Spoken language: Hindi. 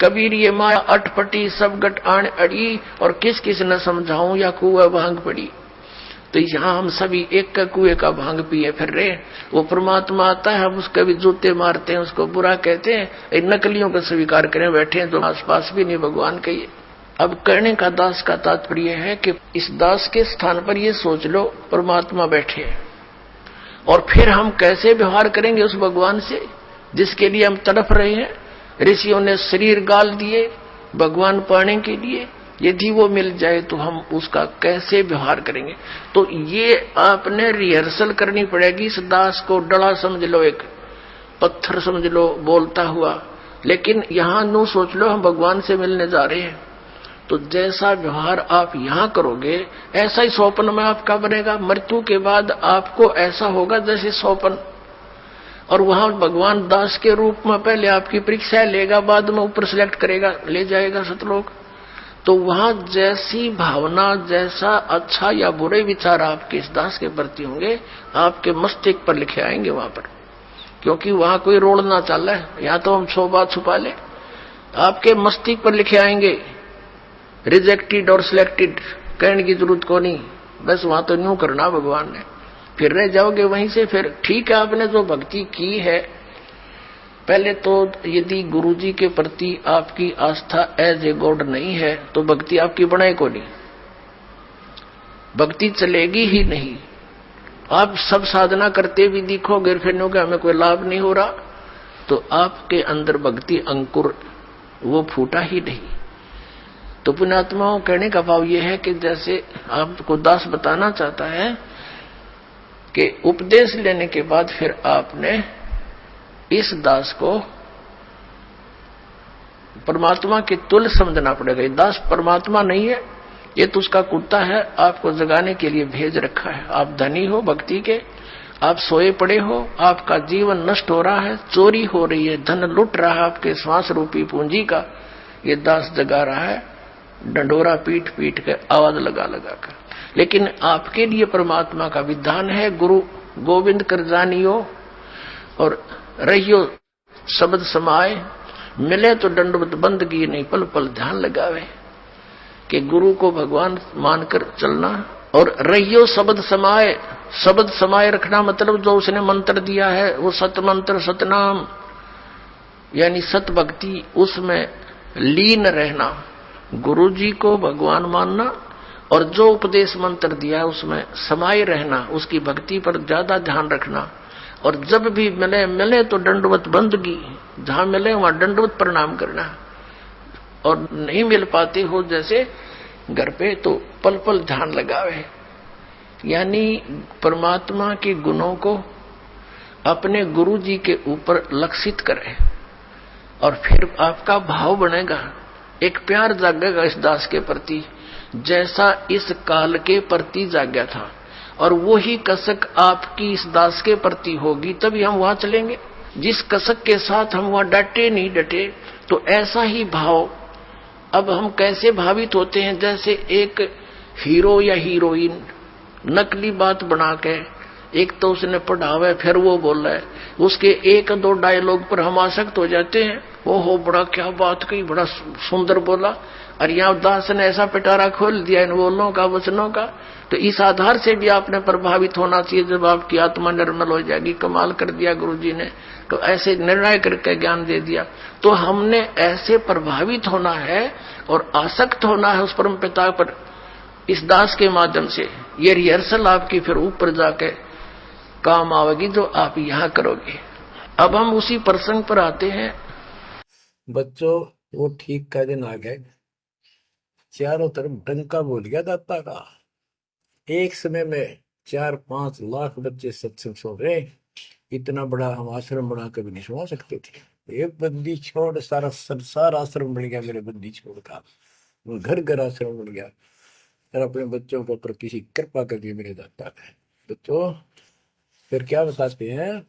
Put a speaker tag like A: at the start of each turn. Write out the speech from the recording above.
A: कबीर ये माया अटपटी सब गट आण अड़ी, और किस किस न समझाऊं या कुआ भांग पड़ी। तो यहाँ हम सभी एक का कुएं का भांग पिए फिर रहे। वो परमात्मा आता है, हम उसके भी जूते मारते हैं, उसको बुरा कहते हैं, इन नकलियों को स्वीकार करें बैठे हैं तो आसपास भी नहीं भगवान कहिए। अब कहने का दास का तात्पर्य है कि इस दास के स्थान पर ये सोच लो परमात्मा बैठे हैं, और फिर हम कैसे व्यवहार करेंगे उस भगवान से जिसके लिए हम तड़प रहे हैं। ऋषियों ने शरीर गाल दिए भगवान पाने के लिए, यदि वो मिल जाए तो हम उसका कैसे व्यवहार करेंगे। तो ये आपने रिहर्सल करनी पड़ेगी। इस दास को डला समझ लो, एक पत्थर समझ लो बोलता हुआ, लेकिन यहां नो सोच लो हम भगवान से मिलने जा रहे हैं। तो जैसा व्यवहार आप यहां करोगे ऐसा ही स्वप्न में आपका बनेगा। मृत्यु के बाद आपको ऐसा होगा जैसे स्वप्न, और वहां भगवान दास के रूप में पहले आपकी परीक्षा लेगा, बाद में ऊपर सिलेक्ट करेगा, ले जाएगा सतलोक। तो वहां जैसी भावना, जैसा अच्छा या बुरे विचार आपके इस दास के प्रति होंगे, आपके मस्तिष्क पर लिखे आएंगे वहां पर, क्योंकि वहां कोई रोड ना चल रहा है, या तो हम 100 बात छुपा ले, आपके मस्तिष्क पर लिखे आएंगे। रिजेक्टेड और सिलेक्टेड कहने की जरूरत को नहीं, बस वहां तो न्यू करना भगवान ने, फिर रह जाओगे वहीं से। फिर ठीक है, आपने जो भक्ति की है, पहले तो यदि गुरुजी के प्रति आपकी आस्था एज ए गॉड नहीं है तो भक्ति आपकी बने को नहीं, भक्ति चलेगी ही नहीं। आप सब साधना करते भी दिखोगे फिर नो कि हमें कोई लाभ नहीं हो रहा, तो आपके अंदर भक्ति अंकुर वो फूटा ही नहीं। तो पुण्यात्माओं कहने का भाव यह है कि जैसे आपको दास बताना चाहता है कि उपदेश लेने के बाद फिर आपने इस दास को परमात्मा के तुल्य समझना पड़ेगा। ये दास परमात्मा नहीं है, ये तो उसका कुत्ता है, आपको जगाने के लिए भेज रखा है। आप धनी हो भक्ति के, आप सोए पड़े हो, आपका जीवन नष्ट हो रहा है, चोरी हो रही है, धन लुट रहा है आपके श्वास रूपी पूंजी का, ये दास जगा रहा है डंडोरा पीट पीट के, आवाज लगा लगा कर। लेकिन आपके लिए परमात्मा का विधान है, गुरु गोविंद कर जानियो और रहियो शब्द समाए, मिले तो दंडवत बंदगी नहीं पल पल ध्यान लगावे। कि गुरु को भगवान मानकर चलना, और रहियो शब्द समाए। शब्द समाये रखना मतलब जो उसने मंत्र दिया है वो सत मंत्र सतनाम, यानी सत भक्ति, उसमें लीन रहना, गुरु जी को भगवान मानना, और जो उपदेश मंत्र दिया है उसमें समाये रहना, उसकी भक्ति पर ज्यादा ध्यान रखना। और जब भी मिले तो दंडवत बंदगी, जहां मिले वहां दंडवत प्रणाम करना, और नहीं मिल पाते हो जैसे घर पे तो पल पल ध्यान लगावे। यानी परमात्मा के गुणों को अपने गुरु जी के ऊपर लक्षित करे, और फिर आपका भाव बनेगा, एक प्यार जागेगा इस दास के प्रति जैसा इस काल के प्रति जाग्या था, और वही कसक आपकी इस दास के प्रति होगी, तभी हम वहां चलेंगे। जिस कसक के साथ हम वहां डटे नहीं डटे, तो ऐसा ही भाव। अब हम कैसे भावित होते हैं, जैसे एक हीरो या हीरोइन नकली बात बना के, एक तो उसने पढ़ावे फिर वो बोल रहा है, उसके एक दो डायलॉग पर हम आसक्त हो जाते हैं, ओहो बड़ा क्या बात कही, बड़ा सुंदर बोला, और यहाँ दास ने ऐसा पिटारा खोल दिया इन बोलों का वचनों का। तो इस आधार से भी आपने प्रभावित होना चाहिए, जब आपकी आत्मा निर्मल हो जाएगी, कमाल कर दिया गुरु जी ने, तो ऐसे निर्णय करके ज्ञान दे दिया। तो हमने ऐसे प्रभावित होना है और आसक्त होना है उस परम पिता पर, इस दास के माध्यम से। ये रिहर्सल आपकी फिर ऊपर जाके काम आवेगी जो आप यहाँ करोगे। अब हम उसी प्रसंग पर आते हैं।
B: बच्चों, वो ठीक का दिन आ गए, चारों तरफ डंका बोल गया दाता का। एक समय में 4-5 लाख बच्चे सत्संग सुन रहे, इतना बड़ा हम आश्रम बना कभी नहीं सुना सकते थे। एक बंदी छोड़ सारा संसार आश्रम बन गया, मेरे बंदी छोड़ का घर घर आश्रम बन गया। और अपने बच्चों के ऊपर किसी कृपा कर दी मेरे दाता ने। बच्चों फिर क्या बताते हैं,